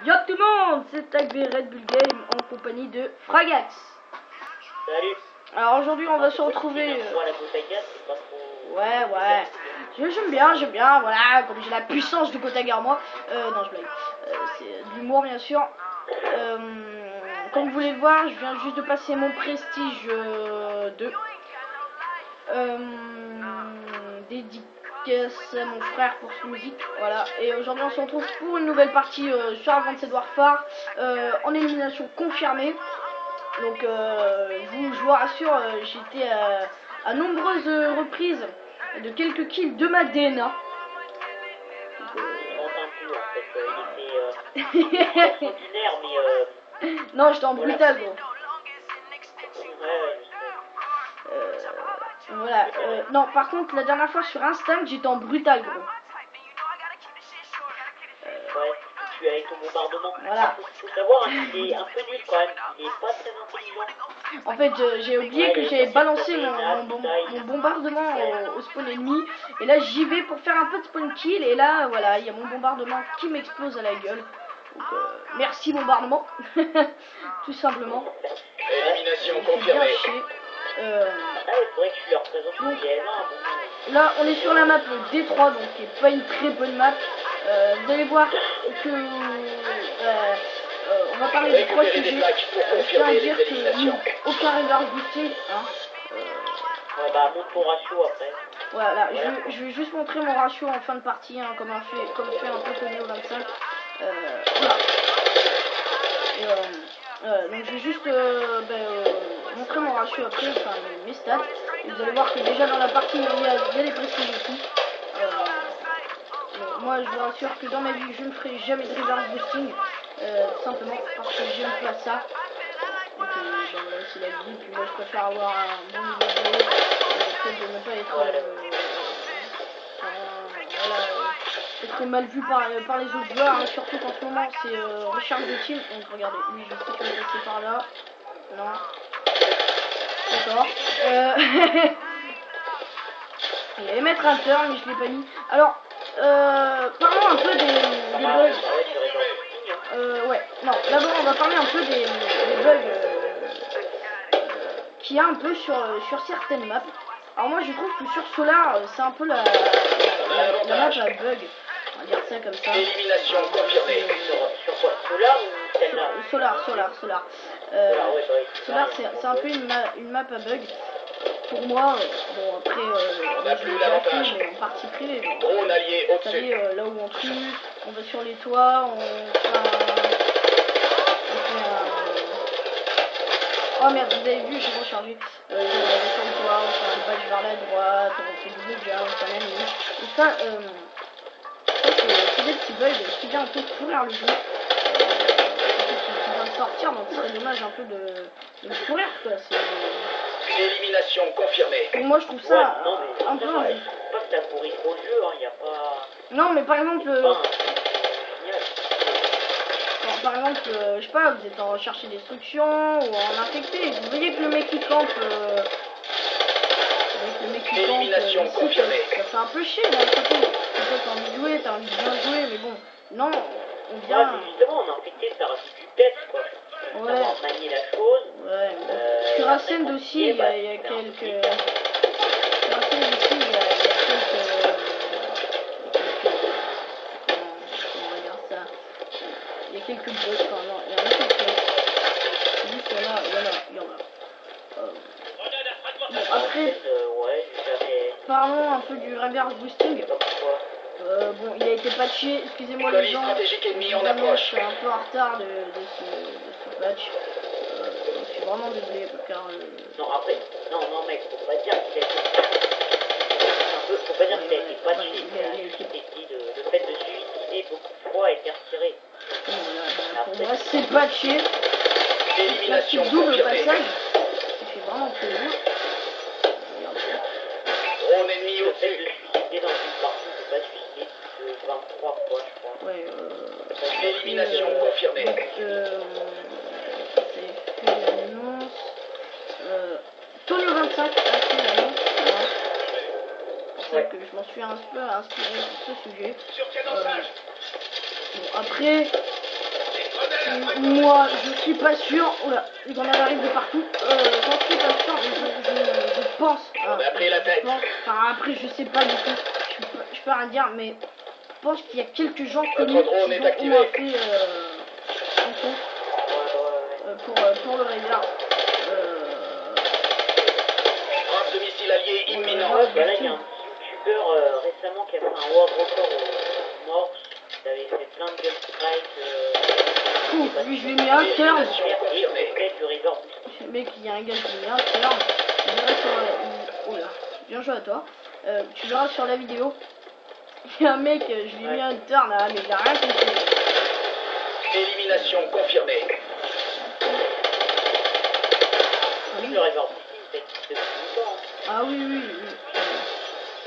Yo tout le monde, c'est TagB Red Bull Game en compagnie de Fragax. Salut. Alors aujourd'hui on va se retrouver. Ouais. J'aime bien, voilà, comme j'ai la puissance de Kotagar moi. Non je blague. C'est de l'humour bien sûr. Comme vous voulez le voir, je viens juste de passer mon prestige 2. Dédicace à mon frère pour sa musique, voilà. Et aujourd'hui on se retrouve pour une nouvelle partie sur Advanced Warfare en élimination confirmée. Donc je vous rassure, j'étais à nombreuses reprises de quelques kills de ma DNA. Non, j'étais en brutal gros. Voilà, non par contre la dernière fois sur Instinct j'étais en brutal gros. Ouais, tu es avec ton bombardement. Voilà. Faut savoir, il est un peu nul quand même, il est pas très intelligent. En fait j'ai oublié que j'avais balancé mon bombardement au spawn ennemi. Et là j'y vais pour faire un peu de spawn kill. Et là voilà, il y a mon bombardement qui m'explose à la gueule. Donc merci bombardement. Tout simplement. Élimination confirmée. Donc, là on est sur la map D3, donc qui est pas une très bonne map. Vous allez voir que on va parler de 3 sujets. Je tiens à dire que aucun reverse boosting, hein. Ouais, bah monte ton ratio après. Voilà, je vais juste montrer mon ratio en fin de partie, hein, comme fait un peu Tony au 25. Voilà. Donc je vais juste montrer mon ratio après, enfin mes stats. Et vous allez voir que déjà dans la partie il y a des prestiges et tout. Moi je vous rassure que dans ma vie je ne ferai jamais de reverse boosting, simplement parce que j'aime pas ça. Donc voilà, c'est la vie, puis moi je préfère avoir un bon niveau de jeu, de ne pas être être mal vu par les autres joueurs, hein, surtout qu'en ce moment c'est recharge de team. Donc regardez, lui je sais qu'il va passer par là. Non. D'accord. Il allait mettre un turn mais je l'ai pas mis. Alors parlons un peu des bugs. Ouais, non, d'abord on va parler un peu des bugs qu'il y a un peu sur certaines maps. Alors moi je trouve que sur Solar c'est un peu la map à bug. On va dire ça comme ça. Élimination confirmée. Sur quoi? Solar ou celle-là? Solar. Solar c'est un peu une map à bug. Pour moi, bon après, je l'ai déjà fait, mais en partie privée. Drone allié Vous au-dessus. savez, là où on tue, on va sur les toits, on fait Oh merde, vous avez vu, j'ai rechargé. On va sur le toit, on fait un badge vers la droite, on fait double jump, on fait même. Et ça, c'est des petits bugs qui viennent un peu pourrir le jeu. Qui vient de sortir, donc ce serait dommage un peu de le pourrir quoi. Élimination confirmée. Et moi je trouve ça un peu injuste. Pas que t'as pourri trop le jeu, hein, y a pas. Non mais par exemple, je sais pas, vous êtes en recherche et destruction ou en infecté, vous voyez que le mec qui campe, Élimination confirmée. Ça fait un peu chier d'un côté. Toi t'as envie de jouer, t'as envie de bien jouer, mais bon, non, on vient. Ouais, mais justement, en infecté, ça rajoute du test quoi. Ouais. Savoir manier la chose. Ouais, mais sur Ascend aussi, il y a quelques. Sur Ascend aussi, il y a quelques. Comment on va dire ça? Il y a quelques bugs, enfin non, il y en a quelques. Juste là, voilà, il y en a. Bon, après, parlons un peu du reverse boosting. Bon, il a été patché, excusez-moi les gens, vraiment, je suis un peu en retard de ce patch. Je suis vraiment désolé car... Non, après, non mec, faut pas dire qu'il a été faut pas dire qu'il a été patché, le fait de suicider beaucoup de fois a été retiré. Pour moi c'est patché, là c'est double passage, ça fait vraiment plaisir. Drone ennemi Le fait de au-dessus. suicider dans une partie, c'est pas suicider de 23 fois je crois. Ouais, Élimination confirmée. Donc, c'est fait l'annonce. Tony 25 a fait l'annonce. Voilà. C'est pour ça que je m'en suis un peu inspiré sur ce sujet. Bon, après, Moi, je suis pas sûr. Oula, les grenades arrivent de partout. J'en suis pas sûr, mais je pense. On a pris la tête. Enfin, après, je sais pas du tout. Je peux rien dire, mais je pense qu'il y a quelques gens Notre connus drone qui est ont activé. au moins fait un compte pour le réserve. Frappe de missile allié imminent. Ouais, bah là, il y a un youtubeur récemment qui a fait un world record au Morse. Il avait fait plein de gunstrikes. Lui, je lui ai mis un turn. Confirmé. Le mec, il y a un gars qui lui a mis un turn. Tu verras sur oh là, bien joué à toi. Tu verras sur la vidéo. Il y a un mec, je lui ai mis un turn, ah, mais il a rien compris. Élimination confirmée. Le river boosting, ça existe depuis longtemps. Ah oui.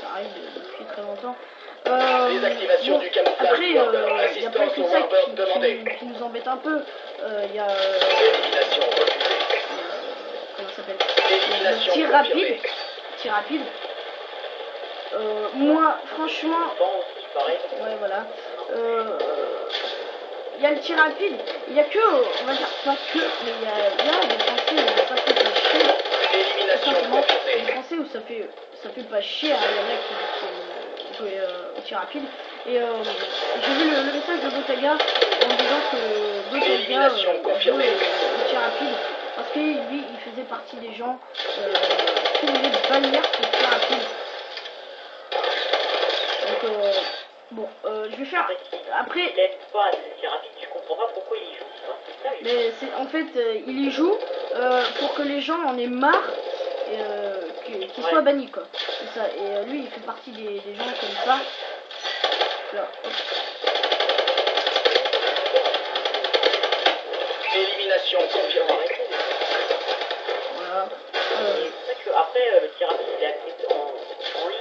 Ça arrive depuis très longtemps. Désactivation Bon, du camouflage. après, il n'y a pas Assistance que au ça Warbird demandé. qui nous embête un peu. Il y a... Élimination refusée. comment ça s'appelle? Élimination Tir confirmée. rapide. Tir rapide. Moi, franchement... Aussi, pareil. Ouais, voilà. Il y a le tir rapide. Il y a que, on va dire pas que, mais il y a des Français où ça fait pas chier. Élimination Simplement, confirmée. des Français où ça fait pas chier. Hein. Il y en a qui jouent au tir rapide. Et j'ai vu le message de Botaga en disant que Botaga Élimination confirmée. jouait au tir rapide. Parce que lui, il faisait partie des gens qui voulaient bannir le tir rapide. Donc, bon, je vais faire. Après, Il aime pas ce tir rapide, je comprends pas pourquoi il y joue. C'est ça, mais c'est en fait, il y joue pour que les gens en aient marre qu'il soit banni, quoi. C'est ça. Et lui, il fait partie des gens comme ça. Là, hop. Élimination confirmée. Voilà. C'est vrai que après le tir rapide il est accepté en ligne.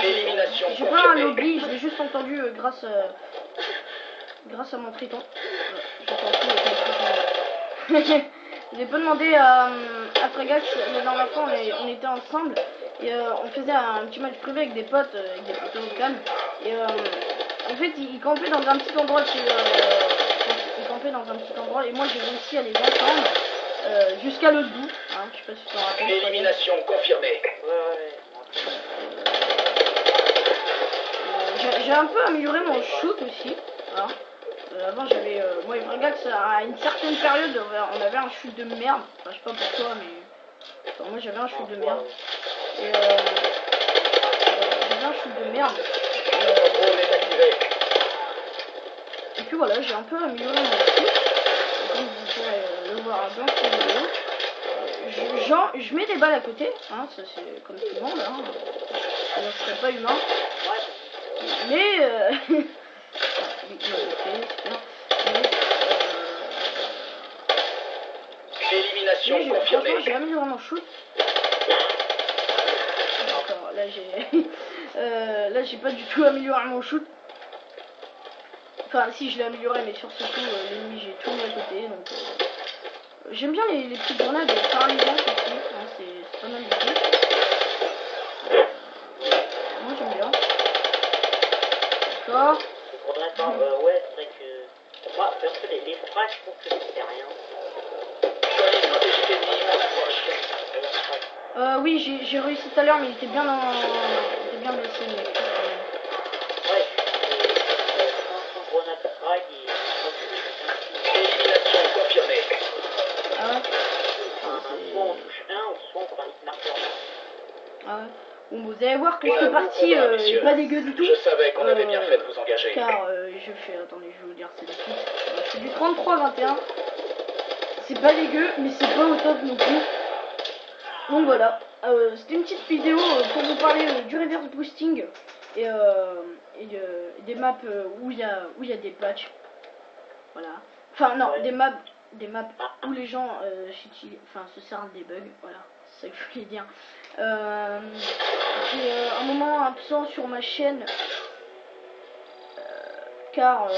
Élimination J'ai pas un confirmée. lobby, je l'ai juste entendu grâce à mon triton. J'entends tout avec mon triton. J'ai pas demandé à Fregax, la dernière fois on était ensemble et on faisait un petit match privé avec des potes au calme. Et en fait ils campaient dans un petit endroit ils campaient dans un petit endroit et moi j'ai réussi à les entendre jusqu'à l'autre bout. Hein, je sais pas si tu t'en rappelles. Élimination confirmée. J'ai un peu amélioré mon shoot aussi. Hein. Avant j'avais moi et Fregax à une certaine période on avait un shoot de merde. Enfin je sais pas pour toi mais enfin, moi j'avais un shoot de merde. Et j'avais un shoot de merde. Notre drone est activé. Et puis voilà, j'ai un peu amélioré mon shoot. Et comme vous pourrez le voir dans cette vidéo. Je mets des balles à côté, hein, ça c'est comme tout le monde, hein. Ça serait pas humain. Mais Élimination franchement confirmée. j'ai amélioré mon shoot. D'accord, là j'ai là j'ai pas du tout amélioré mon shoot. Enfin si je l'ai amélioré mais sur ce coup l'ennemi j'ai tout mis à côté donc j'aime bien les petites grenades paralysantes aussi, hein, c'est pas mal du tout. Moi j'aime bien. D'accord. Ouais, c'est vrai que moi, perso, les frags, je trouve que c'est rien. Choisis stratégique ennemi en approche. Oui, j'ai réussi tout à l'heure, mais il était bien blessé. Mais... Ouais, sans grenade frag et... Élimination confirmée. Ah ouais. Soit on touche un, ou soit on parie marqueur. Ah ouais. Bon, vous allez voir que Ouais, cette partie bon, messieurs. pas dégueu du tout. Je savais qu'on avait bien fait de vous engager. Car je fais, attendez, je vais vous dire, c'est de suite. Je fais du 33-21. C'est pas dégueu, mais c'est pas au top non plus. Donc voilà, c'était une petite vidéo pour vous parler du reverse boosting et des maps où il y a des patchs. Voilà. Enfin non, Ouais. des maps où les gens se servent des bugs. Voilà, c'est ça que je voulais dire. J'ai un moment absent sur ma chaîne car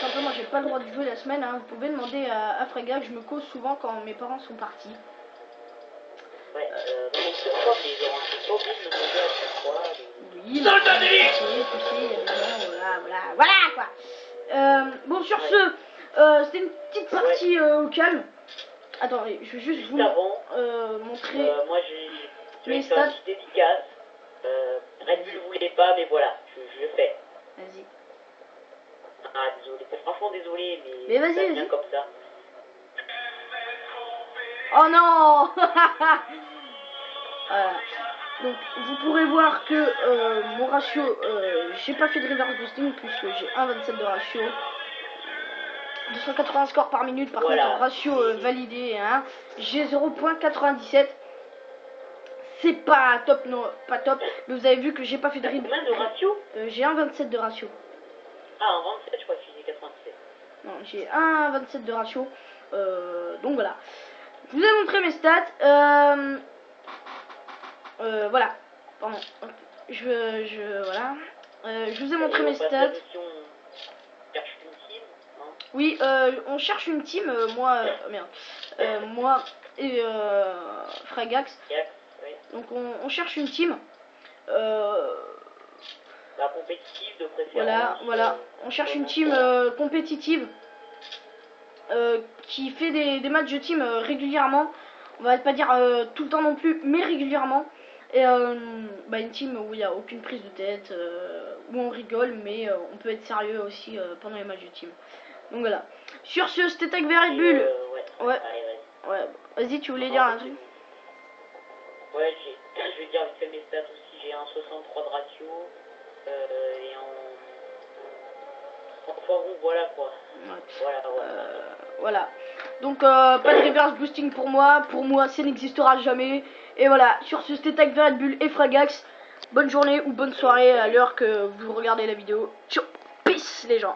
simplement j'ai pas le droit de jouer la semaine. Hein. Vous pouvez demander à Frega, je me cause souvent quand mes parents sont partis. Ouais, donc ce soir, les gens sont pas obligés de me demander à chaque fois. Oui, tu sais, il y a des gens, voilà quoi. Bon, sur ce, c'était une petite partie au calme. Attendez, je vais juste vous montrer moi, je mes vais faire une stats. petite dédicace. Red Bull voulait pas, mais voilà, je le fais. Vas-y. Ah, désolé, franchement désolé, Mais vas-y, ça vient vas-y. comme ça. Oh non. Voilà. Donc vous pourrez voir que mon ratio, j'ai pas fait de reverse boosting puisque j'ai 1,27 de ratio. 280 scores par minute, par contre en ratio validé, hein, j'ai 0.97. C'est pas top, non, pas top. Mais vous avez vu que j'ai pas fait de reverse. Combien de ratio? J'ai 1,27 de ratio. Ah, en 27, je crois que j'ai 97. Non, j'ai 1,27 de ratio. Donc voilà. Je vous ai montré mes stats. Voilà. Pardon. Voilà. Je vous ai montré mes stats. Oui, on cherche une team. Moi, merde. Moi et Fragax. Donc on cherche une team. La compétitive de préférence. Voilà. On cherche une team compétitive. Qui fait des matchs de team régulièrement. On va pas dire tout le temps non plus, mais régulièrement. Et une team où il n'y a aucune prise de tête, où on rigole, mais on peut être sérieux aussi pendant les matchs de team. Donc voilà. Sur ce, c'était avec Red Bull. Ouais. Vas-y, tu voulais dire un truc? Ouais, je vais dire vite fait mes stats aussi. J'ai un 63 de ratio. Et enfin bon, voilà quoi. Voilà. Donc pas de reverse boosting pour moi. Pour moi, ça n'existera jamais. Et voilà. Sur ce, c'était avec Red Bull et Fragax. Bonne journée ou bonne soirée à l'heure que vous regardez la vidéo. Ciao. Peace les gens.